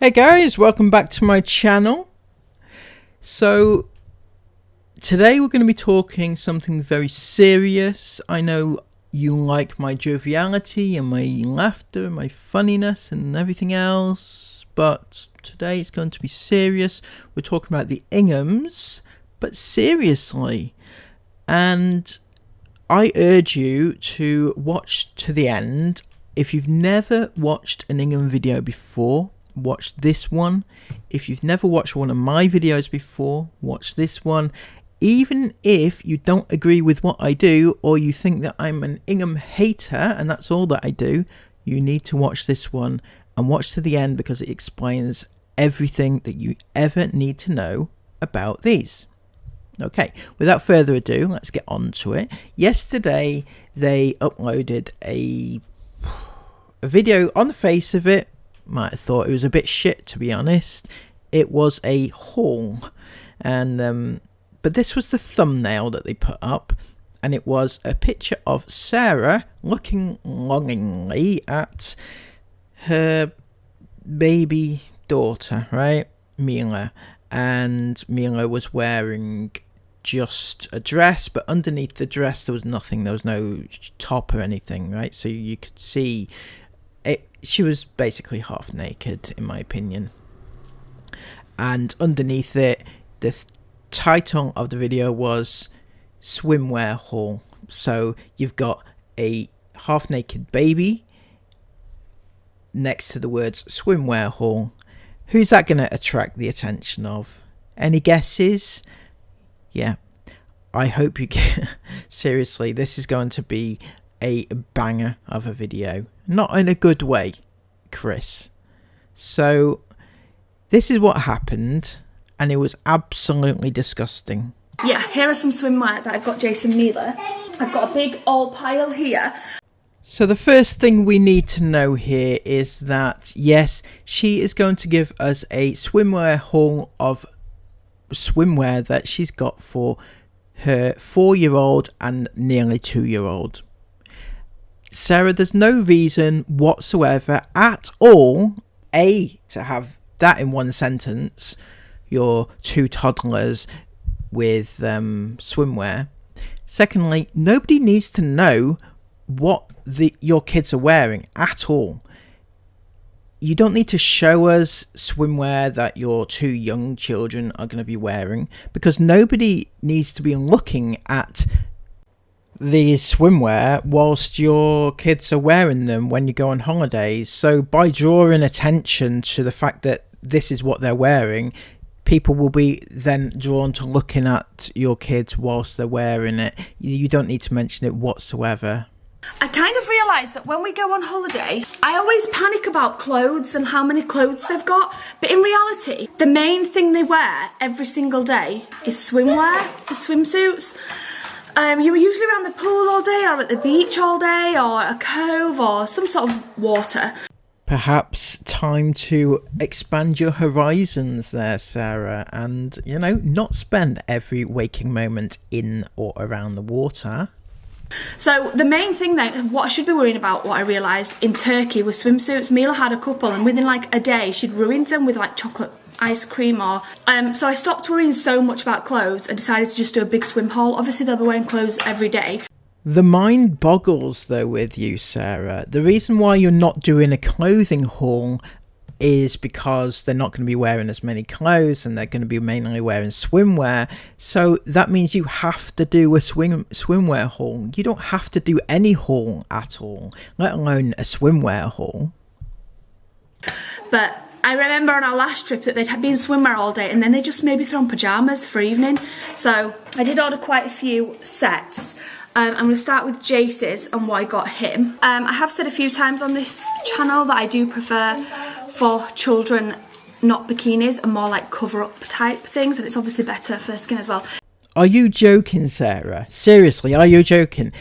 Hey guys, welcome back to my channel. So today we're going to be talking something very serious. I know you like my joviality and my laughter and my funniness and everything else, but today it's going to be serious. We're talking about the Inghams, but seriously. And I urge you to watch to the end. If you've never watched an Ingham video before, watch this one. If you've never watched one of my videos before, watch this one. Even if you don't agree with what I do, or you think that I'm an Ingham hater and that's all that I do, you need to watch this one and watch to the end, because it explains everything that you ever need to know about these. Okay, without further ado, let's get on to it. Yesterday they uploaded a video. On the face of it, might have thought it was a bit shit, to be honest. It was a haul, and but this was the thumbnail that they put up, and it was a picture of Sarah looking longingly at her baby daughter, right, Mila, and Mila was wearing just a dress, but underneath the dress there was nothing. There was no top or anything, right? So you could see it. She was basically half naked, in my opinion. And underneath it, the title of the video was swimwear haul. So you've got a half naked baby next to the words swimwear haul. Who's that going to attract the attention of? Any guesses? Yeah, I hope you get... Seriously, this is going to be a banger of a video. Not in a good way, Chris. So this is what happened, and it was absolutely disgusting. Yeah, here are some swimwear that I've got Jason Mila. I've got a big all pile here. So the first thing we need to know here is that, yes, she is going to give us a swimwear haul of swimwear that she's got for her 4-year-old and nearly 2-year-old. Sarah, there's no reason whatsoever at all, A, to have that in one sentence, your 2 toddlers with swimwear. Secondly, nobody needs to know what your kids are wearing at all. You don't need to show us swimwear that your 2 young children are going to be wearing, because nobody needs to be looking at these swimwear whilst your kids are wearing them when you go on holidays. So by drawing attention to the fact that this is what they're wearing, people will be then drawn to looking at your kids whilst they're wearing it. You don't need to mention it whatsoever. I kind of realised that when we go on holiday, I always panic about clothes and how many clothes they've got. But in reality, the main thing they wear every single day is swimwear, the swimsuits. You were usually around the pool all day, or at the beach all day, or a cove, or some sort of water. Perhaps time to expand your horizons there, Sarah, and, you know, not spend every waking moment in or around the water. So the main thing then, what I should be worrying about, what I realised in Turkey, was swimsuits. Mila had a couple, and within like a day she'd ruined them with like chocolate ice cream or... so I stopped worrying so much about clothes and decided to just do a big swim haul. Obviously they'll be wearing clothes every day. The mind boggles though with you, Sarah. The reason why you're not doing a clothing haul is because they're not going to be wearing as many clothes, and they're going to be mainly wearing swimwear. So that means you have to do a swimwear haul. You don't have to do any haul at all, let alone a swimwear haul. But I remember on our last trip that they'd been swimwear all day, and then they just maybe throw on pyjamas for evening. So I did order quite a few sets. I'm going to start with Jace's and what I got him. I have said a few times on this channel that I do prefer for children not bikinis and more like cover-up type things, and it's obviously better for their skin as well. Are you joking, Sarah? Seriously, are you joking?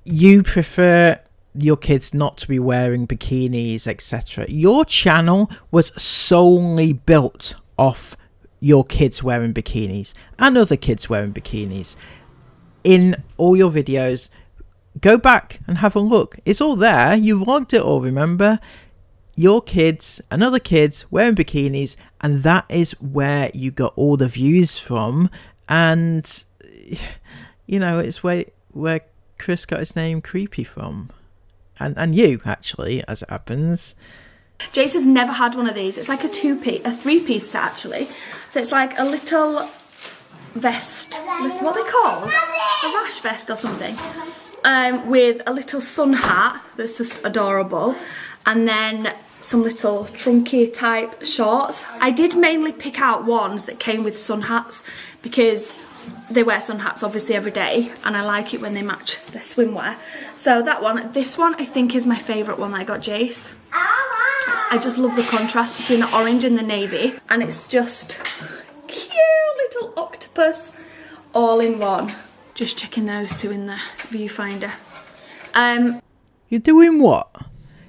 You prefer your kids not to be wearing bikinis, etc. Your channel was solely built off your kids wearing bikinis and other kids wearing bikinis. In all your videos, go back and have a look. It's all there. You vlogged it all, remember? your kids and other kids wearing bikinis, and that is where you got all the views from. And you know, it's where Chris got his name Creepy from, and you actually, as it happens. Jace has never had one of these. It's like a three-piece set actually. So it's like a little vest, what they call a rash vest or something, with a little sun hat that's just adorable, and then some little trunky type shorts. I did mainly pick out ones that came with sun hats because they wear sun hats obviously every day, and I like it when they match their swimwear. So this one I think is my favourite one that I got Jace. I just love the contrast between the orange and the navy, and it's just cute little octopus all in one. Just checking those two in the viewfinder. You're doing what?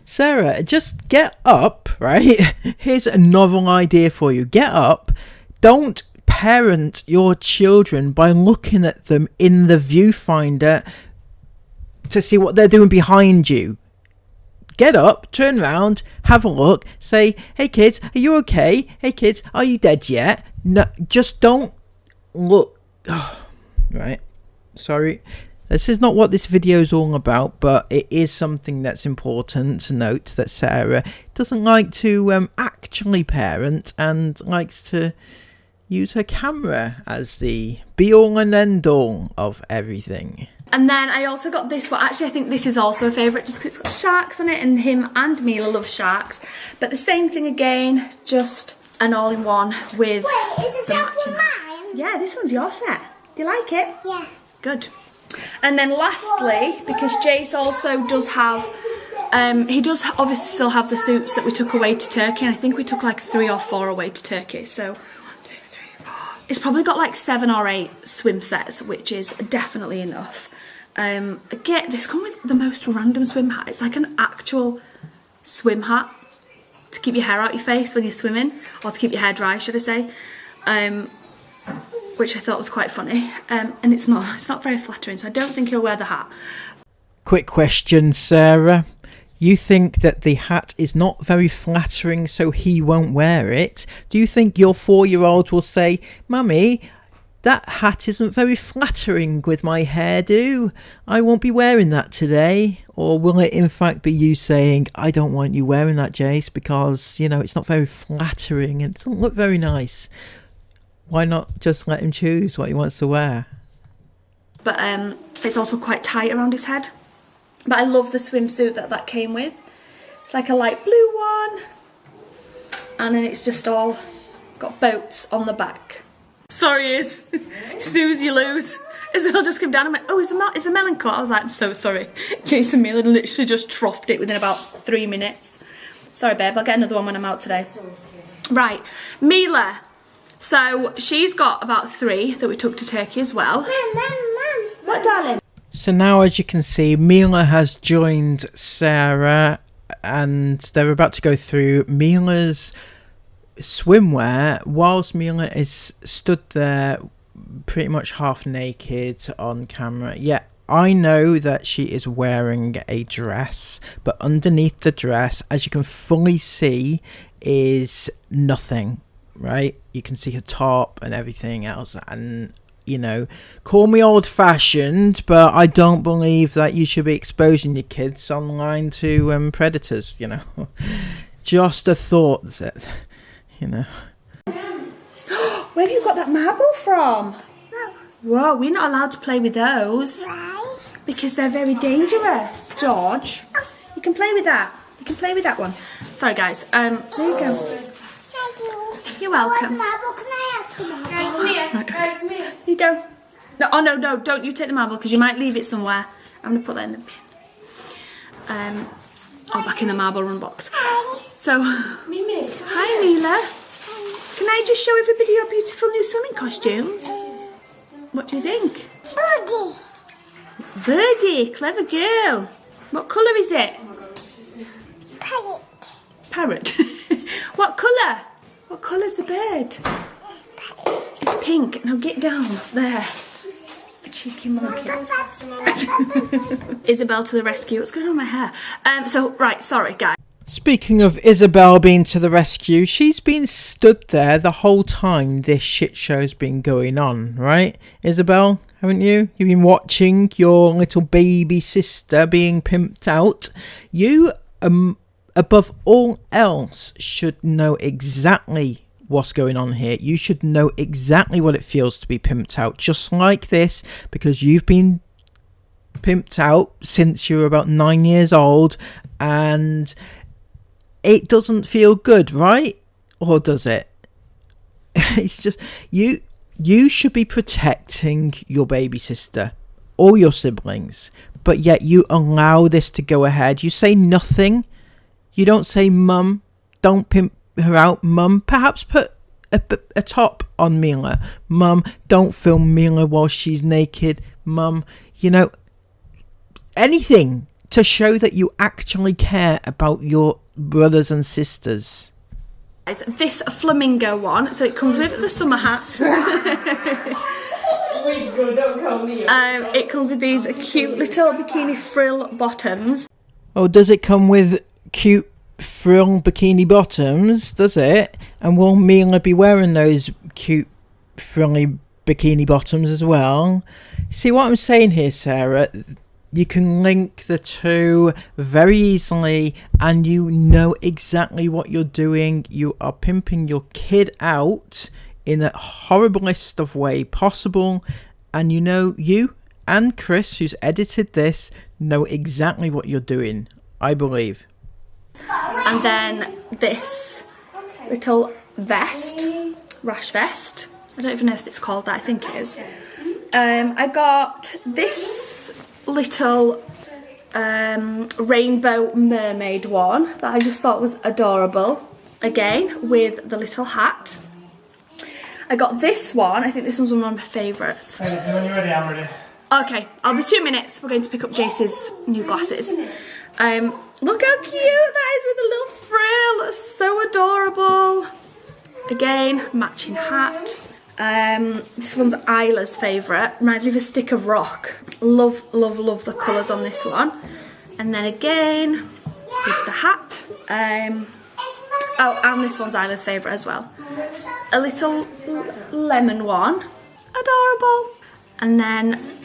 Sarah, just get up, right? Here's a novel idea for you. Get up. Don't parent your children by looking at them in the viewfinder to see what they're doing behind you. Get up, turn around, have a look, say, hey kids, are you okay? Hey kids, are you dead yet? No, just don't look. Oh, right, sorry. This is not what this video is all about, but it is something that's important to note, that Sarah doesn't like to actually parent and likes to use her camera as the be-all and end-all of everything. And then I also got this one. Actually, I think this is also a favourite just because it's got sharks on it, and him and Mila love sharks. But the same thing again, just an all-in-one with... Wait, is this one mine? Yeah, this one's your set. Do you like it? Yeah. Good. And then lastly, because Jace also does have... he does obviously still have the suits that we took away to Turkey, and I think we took like 3 or 4 away to Turkey. So 1, 2, 3, 4. It's probably got like 7 or 8 swim sets, which is definitely enough. Again, this come with the most random swim hat. It's like an actual swim hat to keep your hair out your face when you're swimming, or to keep your hair dry, should I say, which I thought was quite funny. And it's not very flattering, so I don't think he'll wear the hat. Quick question, Sarah. You think that the hat is not very flattering, so he won't wear it? Do you think your 4-year-old will say, Mummy, that hat isn't very flattering with my hairdo, I won't be wearing that today? Or will it in fact be you saying, I don't want you wearing that, Jace, because, you know, it's not very flattering and it doesn't look very nice? Why not just let him choose what he wants to wear? But it's also quite tight around his head. But I love the swimsuit that came with. It's like a light blue one, and then it's just all got boats on the back. Sorry, is snooze you lose. Isabel just came down and went, oh, is the melon cut? I was like, I'm so sorry. Jason Miller literally just troughed it within about 3 minutes. Sorry, babe, I'll get another one when I'm out today. Right, Mila. So she's got about 3 that we took to Turkey as well. Mum. What, darling? So now, as you can see, Mila has joined Sarah, and they're about to go through Mila's swimwear whilst Mila is stood there pretty much half naked on camera. Yeah, I know that she is wearing a dress, but underneath the dress, as you can fully see, is nothing, right? You can see her top and everything else, and you know, call me old-fashioned, but I don't believe that you should be exposing your kids online to predators, you know. Just a thought that, you know. Where have you got that marble from? Whoa, we're not allowed to play with those. Why? Because they're very dangerous, George. You can play with that. You can play with that one. Sorry, guys. There you go. You're welcome. Marble, can I have the marble? Guys, come here. Here you go. No, oh no, don't you take the marble because you might leave it somewhere. I'm gonna put that in the bin. Or back in the marble run box. So, Mimi. hi Mila. Can I just show everybody your beautiful new swimming costumes? What do you think? Birdie. Birdie, clever girl. What colour is it? Parrot. Parrot. What colour? What colour's the bird? It's pink. Now get down off there. A cheeky monkey. Isabel to the rescue. What's going on with my hair? Right, sorry, guys. Speaking of Isabel being to the rescue, she's been stood there the whole time this shit show's been going on, right? Isabel, haven't you? You've been watching your little baby sister being pimped out. You, above all else, should know exactly what's going on here. You should know exactly what it feels to be pimped out, just like this, because you've been pimped out since you were about 9 years old, and it doesn't feel good, right? Or does it? It's just you should be protecting your baby sister or your siblings, but yet you allow this to go ahead. You say nothing. You don't say, Mum, don't pimp her out. Mum, perhaps put a top on Mila. Mum, don't film Mila while she's naked. Mum, anything to show that you actually care about your brothers and sisters. This flamingo one, so it comes with the summer hat. It comes with these cute little bikini frill bottoms. Oh, does it come with cute frill bikini bottoms? Does it? And will Mila be wearing those cute frilly bikini bottoms as well? See what I'm saying here, Sarah? You can link the two very easily, and you know exactly what you're doing. You are pimping your kid out in the horriblest of way possible, and you and Chris, who's edited this, know exactly what you're doing, I believe. And then this little vest, rash vest. I don't even know if it's called that, I think it is. I got this little rainbow mermaid one that I just thought was adorable, again with the little hat. I got this one, I think this one's one of my favourites. When you're ready, I'm ready. Okay, I'll be 2 minutes. We're going to pick up Jace's new glasses. Look how cute that is with the little frill, that's so adorable. Again, matching hat. This one's Isla's favourite. Reminds me of a stick of rock. Love, love, love the colours on this one. And then again, with the hat. Oh, and this one's Isla's favourite as well. A little lemon one. Adorable. And then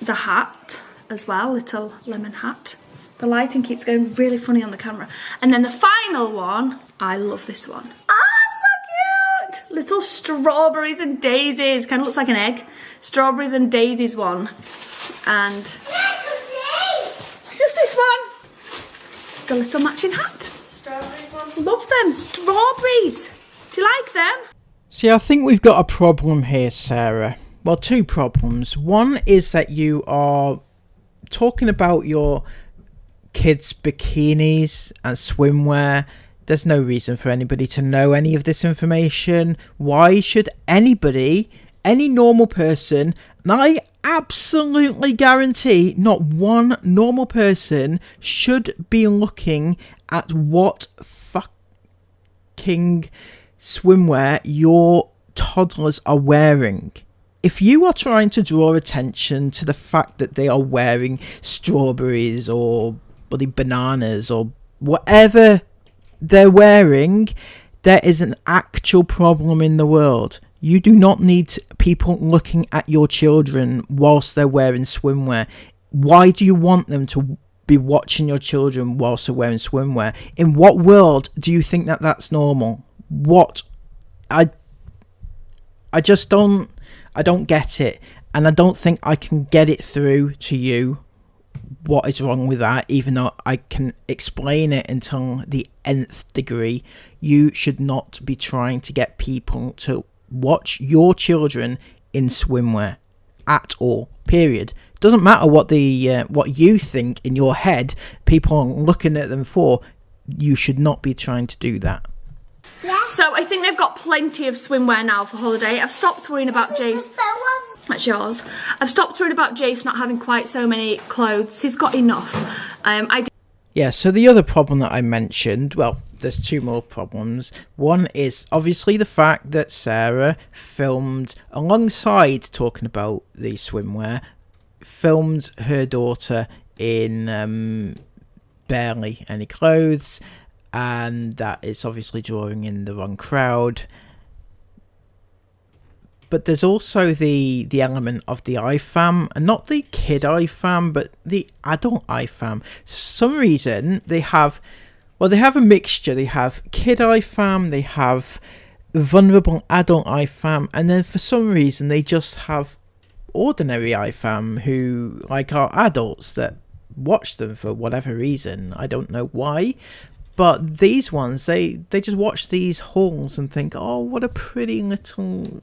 the hat as well, little lemon hat. The lighting keeps going really funny on the camera. And then the final one, I love this one. Little strawberries and daisies, kind of looks like an egg. Strawberries and daisies one. And just this one. The little matching hat. Strawberries one. Love them, strawberries. Do you like them? See, I think we've got a problem here, Sarah. Well, two problems. One is that you are talking about your kids' bikinis and swimwear. There's no reason for anybody to know any of this information. Why should anybody, any normal person, and I absolutely guarantee not one normal person should be looking at what fucking swimwear your toddlers are wearing. If you are trying to draw attention to the fact that they are wearing strawberries or bloody bananas or whatever they're wearing, there is an actual problem in the world. You do not need people looking at your children whilst they're wearing swimwear. Why do you want them to be watching your children whilst they're wearing swimwear? In what world do you think that that's normal? What? I just don't get it, and I don't think I can get it through to you what is wrong with that, even though I can explain it until the nth degree. You should not be trying to get people to watch your children in swimwear at all, period. Doesn't matter what you think in your head people are looking at them for. You should not be trying to do that. So I think they've got plenty of swimwear now for holiday. I've stopped worrying about Jace. That's yours. I've stopped worrying about Jace not having quite so many clothes. He's got enough. Yeah, so the other problem that I mentioned, well, there's two more problems. One is obviously the fact that Sarah filmed, alongside talking about the swimwear, filmed her daughter in barely any clothes, and that it's obviously drawing in the wrong crowd. But there's also the element of the IFAM, and not the kid IFAM, but the adult IFAM. For some reason, they have a mixture. They have kid IFAM, they have vulnerable adult IFAM, and then for some reason, they just have ordinary IFAM who, like, are adults that watch them for whatever reason. I don't know why. But these ones, they just watch these hauls and think, oh, what a pretty little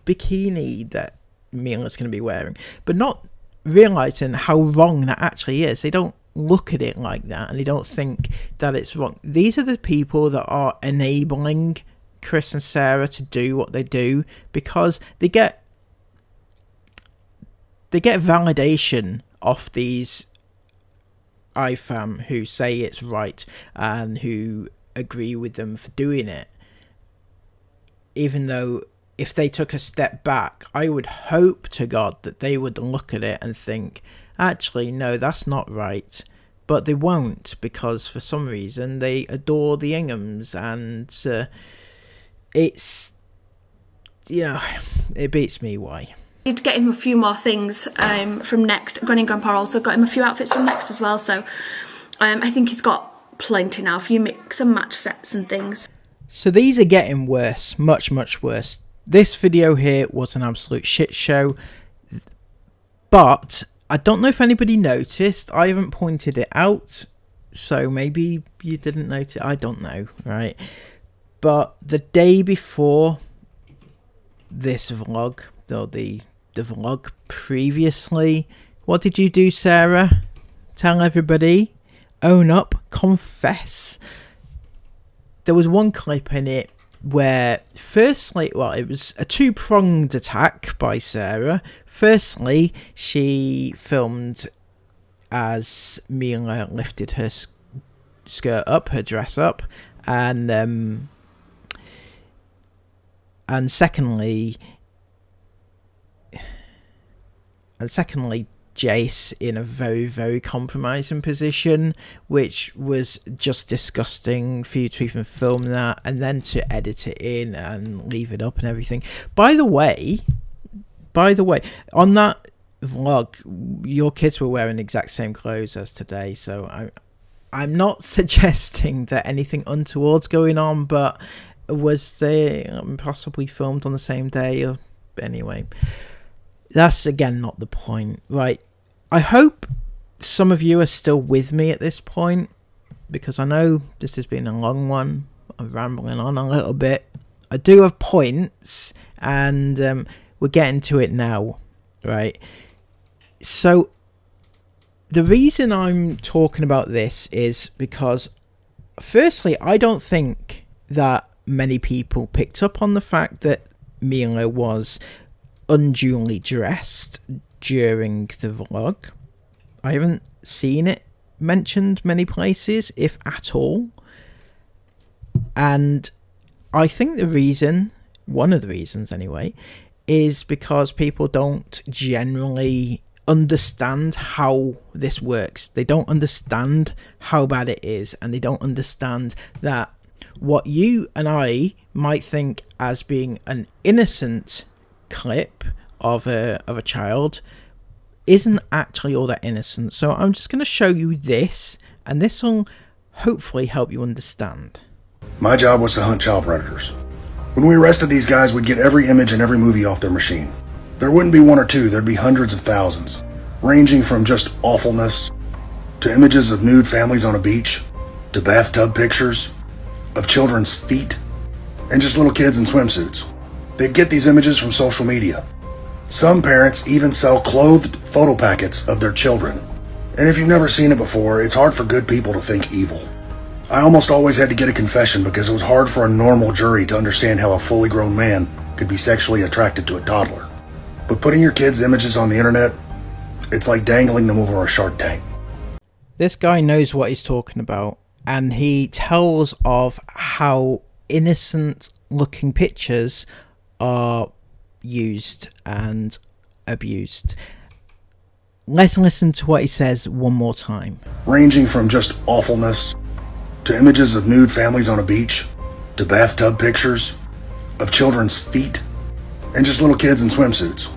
bikini that Mila's going to be wearing, but not realizing how wrong that actually is. They don't look at it like that, and they don't think that it's wrong. These are the people that are enabling Chris and Sarah to do what they do, because they get validation off these IFAM who say it's right and who agree with them for doing it, even though if they took a step back, I would hope to God that they would look at it and think, actually, no, that's not right. But they won't, because for some reason they adore the Inghams, and it's, it beats me why. Did get him a few more things from Next. Granny and Grandpa also got him a few outfits from Next as well, so I think he's got plenty now, a few mix and match sets and things. So these are getting worse, much, much worse. This video here was an absolute shit show, but I don't know if anybody noticed. I haven't pointed it out, so maybe you didn't notice. I don't know, right? But the day before this vlog, or the vlog previously, what did you do, Sarah? Tell everybody. Own up. Confess. There was one clip in it where, firstly, well, it was a two-pronged attack by Sarah. Firstly, she filmed as Mila lifted her skirt up, her dress up, and secondly, Jace in a very, very compromising position, which was just disgusting for you to even film that and then to edit it in and leave it up and everything. By the way, on that vlog, your kids were wearing the exact same clothes as today, so I'm not suggesting that anything untoward's going on, but was they possibly filmed on the same day? Or anyway, that's again not the point, right? I hope some of you are still with me at this point, because I know this has been a long one. I'm rambling on a little bit. I do have points, and we're getting to it now, right? So the reason I'm talking about this is because, firstly, I don't think that many people picked up on the fact that Mila was unduly dressed during the vlog. I haven't seen it mentioned many places, if at all. And I think the reason, one of the reasons anyway, is because people don't generally understand how this works. They don't understand how bad it is, and they don't understand that what you and I might think as being an innocent clip of a child isn't actually all that innocent. So I'm just going to show you this, and this will hopefully help you understand. My job was to hunt child predators. When we arrested these guys, we'd get every image and every movie off their machine. There wouldn't be one or two, there'd be hundreds of thousands, ranging from just awfulness to images of nude families on a beach, to bathtub pictures of children's feet, and just little kids in swimsuits. They'd get these images from social media. Some parents even sell clothed photo packets of their children. And if you've never seen it before, it's hard for good people to think evil. I almost always had to get a confession because it was hard for a normal jury to understand how a fully grown man could be sexually attracted to a toddler. But putting your kids' images on the internet, it's like dangling them over a shark tank. This guy knows what he's talking about, and he tells of how innocent looking pictures are used and abused. let's listen to what he says one more time. Ranging from just awfulness to images of nude families on a beach, to bathtub pictures of children's feet, and just little kids in swimsuits.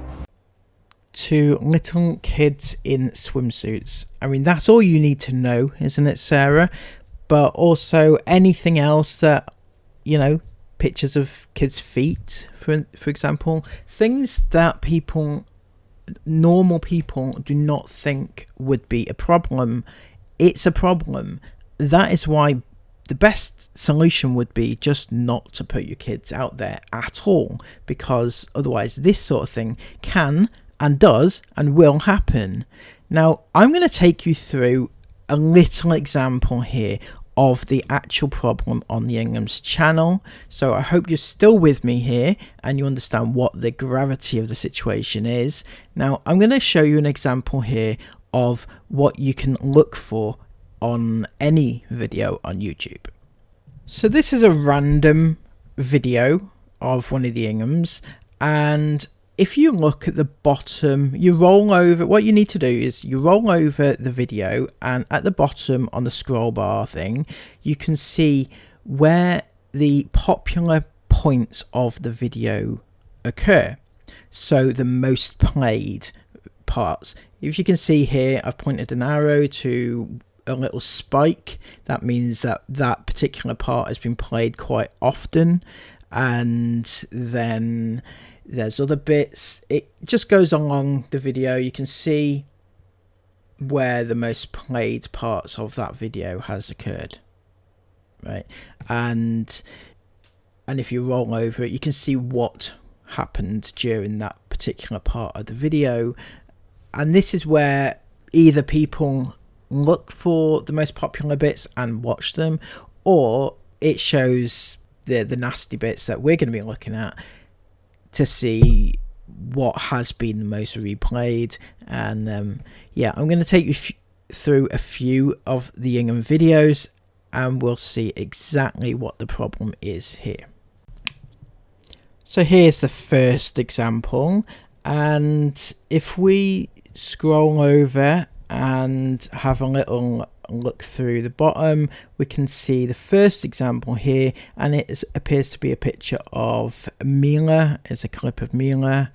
To little kids in swimsuits. I mean, that's all you need to know, isn't it, Sarah? But also anything else that, you know, pictures of kids' feet, for example, things that normal people do not think would be a problem. It's a problem. That is why the best solution would be just not to put your kids out there at all, because otherwise this sort of thing can and does and will happen. Now, I'm going to take you through a little example here of the actual problem on the Ingham's channel. So I hope you're still with me here and you understand what the gravity of the situation is. Now, I'm going to show you an example here of what you can look for on any video on YouTube. So this is a random video of one of the Inghams, and if you look at the bottom, you roll over, what you need to do is you roll over the video, and at the bottom on the scroll bar thing, you can see where the popular points of the video occur. So the most played parts. If you can see here, I've pointed an arrow to a little spike. That means that that particular part has been played quite often, and then there's other bits. It just goes along the video. You can see where the most played parts of that video has occurred, right? And if you roll over it, you can see what happened during that particular part of the video. And this is where either people look for the most popular bits and watch them, or it shows the nasty bits that we're going to be looking at to see what has been the most replayed. And yeah, I'm going to take you through a few of the Ingham videos and we'll see exactly what the problem is here. So here's the first example, and if we scroll over and have a little look through the bottom, we can see the first example here, and it appears to be a picture of Mila. It's a clip of Mila,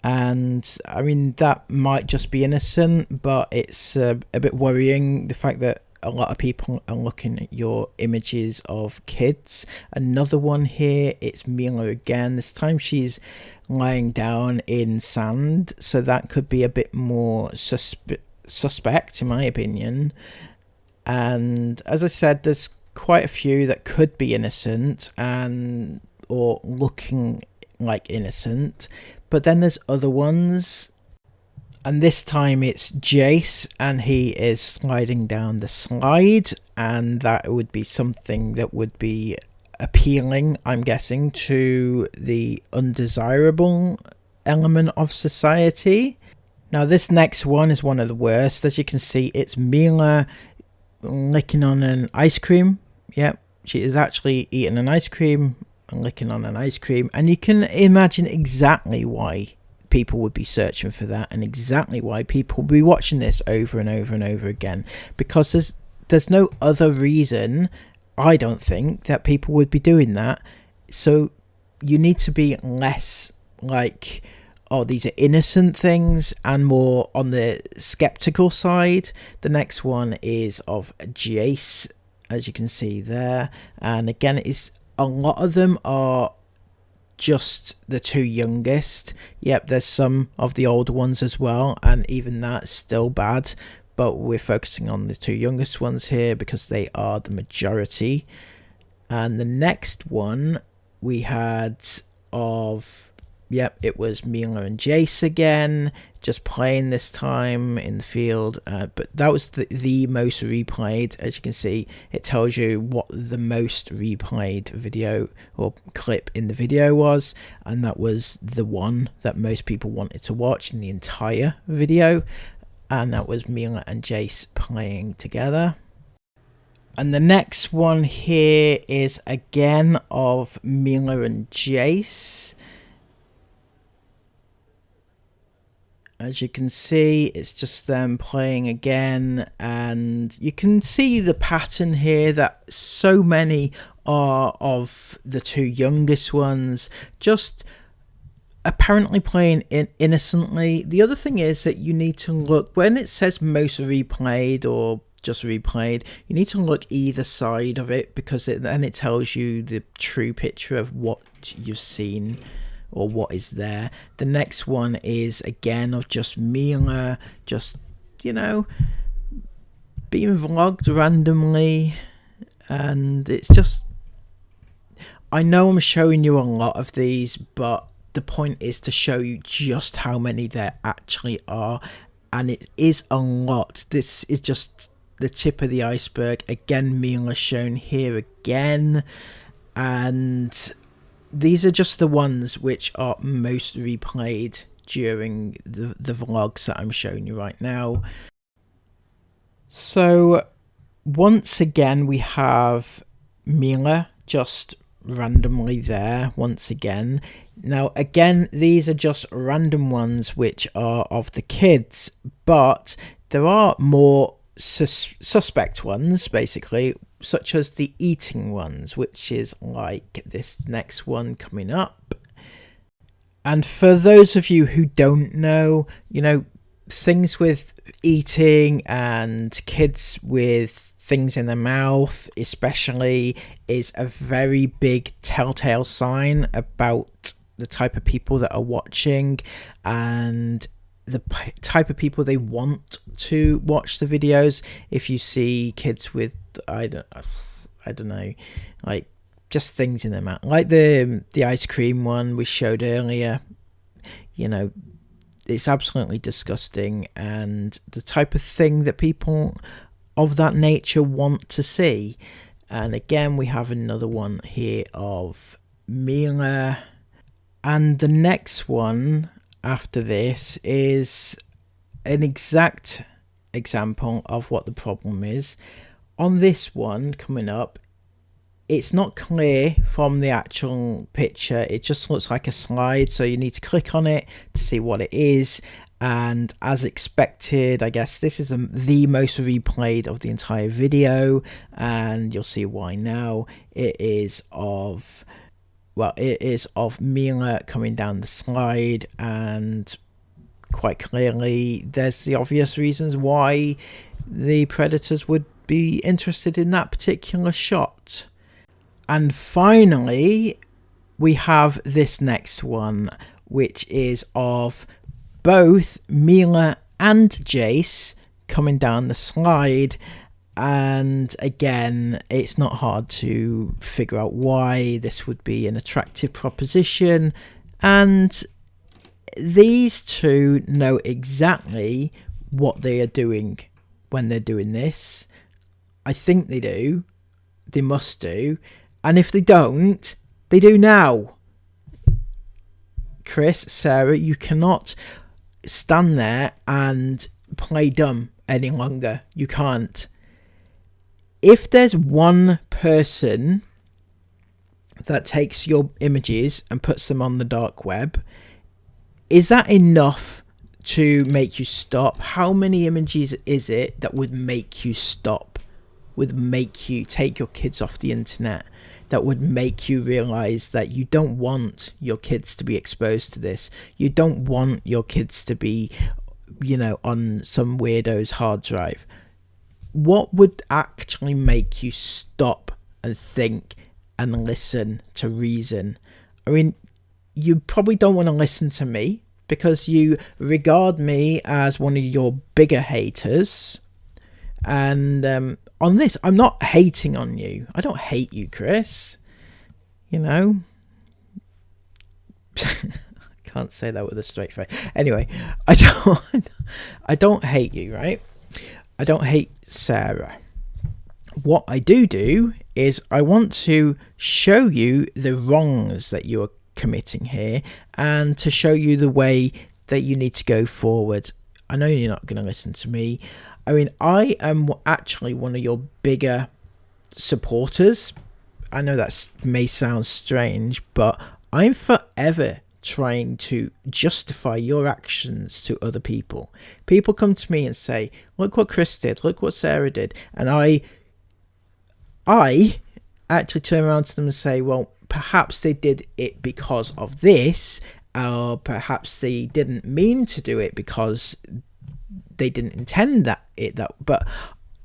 and I mean, that might just be innocent, but it's a bit worrying, the fact that a lot of people are looking at your images of kids. Another one here, it's Mila again. This time she's lying down in sand, so that could be a bit more suspect in my opinion. And as I said, there's quite a few that could be innocent and or looking like innocent, but then there's other ones, and this time it's Jace and he is sliding down the slide, and that would be something that would be appealing, I'm guessing, to the undesirable element of society. Now this next one is one of the worst. As you can see, it's Mila licking on an ice cream. Yep, she is actually eating an ice cream and licking on an ice cream, and you can imagine exactly why people would be searching for that, and exactly why people would be watching this over and over and over again, because there's no other reason, I don't think, that people would be doing that. So you need to be less like, oh, these are innocent things, and more on the skeptical side. The next one is of Jace, as you can see there, and again, a lot of them are just the two youngest. Yep, there's some of the older ones as well, and even that's still bad, but we're focusing on the two youngest ones here because they are the majority. And the next one we had of, yep, it was Mila and Jace again, just playing this time in the field, but that was the most replayed. As you can see, it tells you what the most replayed video or clip in the video was, and that was the one that most people wanted to watch in the entire video, and that was Mila and Jace playing together. And the next one here is again of Mila and Jace. As you can see, it's just them playing again, and you can see the pattern here that so many are of the two youngest ones, just apparently playing innocently. The other thing is that you need to look, when it says most replayed or just replayed, you need to look either side of it, because then it tells you the true picture of what you've seen or what is there. The next one is again of just Mila, just, you know, being vlogged randomly, and it's just, I know I'm showing you a lot of these, but the point is to show you just how many there actually are, and it is a lot. This is just the tip of the iceberg. Again, Mila shown here again, and these are just the ones which are most replayed during the vlogs that I'm showing you right now. So once again we have Mila just randomly there once again. Now again, these are just random ones which are of the kids, but there are more suspect ones basically, such as the eating ones, which is like this next one coming up. And for those of you who don't know, you know, things with eating and kids with things in their mouth especially is a very big telltale sign about the type of people that are watching and the type of people they want to watch the videos. If you see kids with I don't know, like just things in their mouth, like the ice cream one we showed earlier, you know, it's absolutely disgusting, and the type of thing that people of that nature want to see. And again, we have another one here of Mila, and the next one after this is an exact example of what the problem is. On this one coming up, it's not clear from the actual picture, it just looks like a slide, so you need to click on it to see what it is. And as expected, I guess this is the most replayed of the entire video, and you'll see why now. It is of, well, it is of Mila coming down the slide, and quite clearly there's the obvious reasons why the predators would be interested in that particular shot. And finally we have this next one, which is of both Mila and Jace coming down the slide, and again, it's not hard to figure out why this would be an attractive proposition, and these two know exactly what they are doing when they're doing this. I think they do, they must do, and if they don't, they do now. Chris, Sarah, you cannot stand there and play dumb any longer. You can't. If there's one person that takes your images and puts them on the dark web, is that enough to make you stop? How many images is it that would make you stop, would make you take your kids off the internet, that would make you realize that you don't want your kids to be exposed to this? You don't want your kids to be, you know, on some weirdo's hard drive. What would actually make you stop and think and listen to reason? I mean, you probably don't want to listen to me because you regard me as one of your bigger haters. And on this, I'm not hating on you. I don't hate you, Chris. You know, can't say that with a straight face. Anyway, I don't hate you, right? I don't hate Sarah. What I do is I want to show you the wrongs that you are committing here, and to show you the way that you need to go forward. I know you're not going to listen to me. I mean, I am actually one of your bigger supporters. I know that may sound strange, but I'm forever trying to justify your actions to other people. People come to me and say, look what Chris did, look what Sarah did, and I actually turn around to them and say, well, perhaps they did it because of this, or perhaps they didn't mean to do it because they didn't intend that. But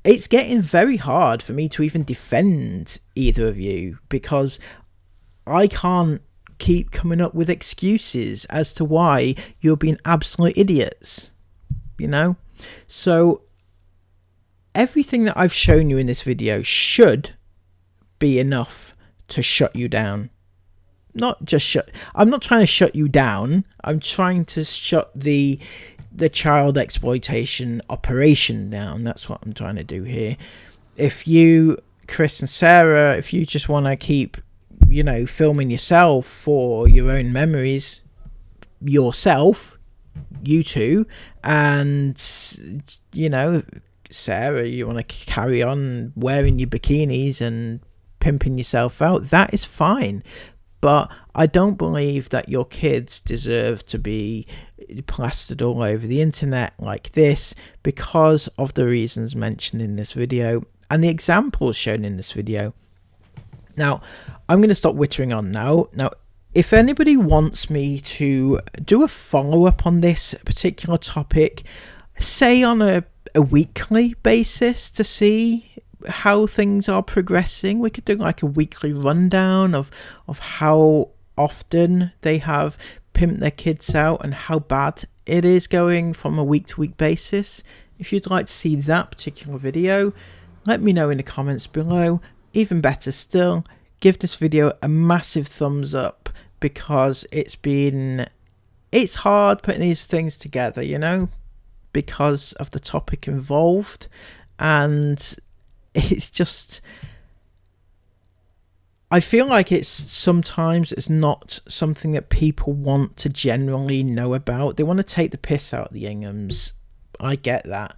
it's getting very hard for me to even defend either of you, because I can't keep coming up with excuses as to why you're being absolute idiots, you know? So everything that I've shown you in this video should be enough to shut you down. I'm not trying to shut you down. I'm trying to shut the child exploitation operation down. That's what I'm trying to do here. If you, Chris and Sarah, if you just want to keep, you know, filming yourself for your own memories, yourself, you two, and, you know, Sarah, you want to carry on wearing your bikinis and pimping yourself out, that is fine. But I don't believe that your kids deserve to be plastered all over the internet like this because of the reasons mentioned in this video and the examples shown in this video. Now, I'm going to stop wittering on now. Now, if anybody wants me to do a follow-up on this particular topic, say on a weekly basis to see how things are progressing, we could do like a weekly rundown of how often they have pimped their kids out and how bad it is going from a week-to-week basis. If you'd like to see that particular video, let me know in the comments below. Even better still, give this video a massive thumbs up, because it's hard putting these things together, you know, because of the topic involved, and it's just, I feel like sometimes it's not something that people want to generally know about. They want to take the piss out of the Inghams. I get that.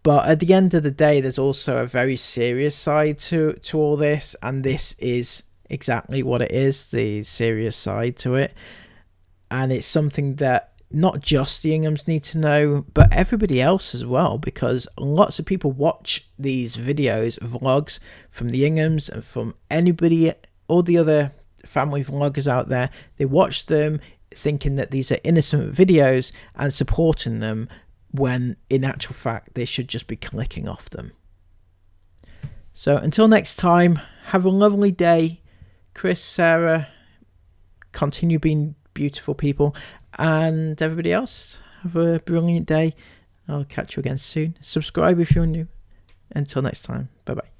But at the end of the day, there's also a very serious side to all this, and this is exactly what it is, the serious side to it. And it's something that not just the Inghams need to know, but everybody else as well, because lots of people watch these videos, vlogs from the Inghams and from anybody, all the other family vloggers out there. They watch them thinking that these are innocent videos and supporting them, when in actual fact they should just be clicking off them. So until next time, have a lovely day. Chris, Sarah, continue being beautiful people, and everybody else, have a brilliant day. I'll catch you again soon. Subscribe if you're new. Until next time, bye bye.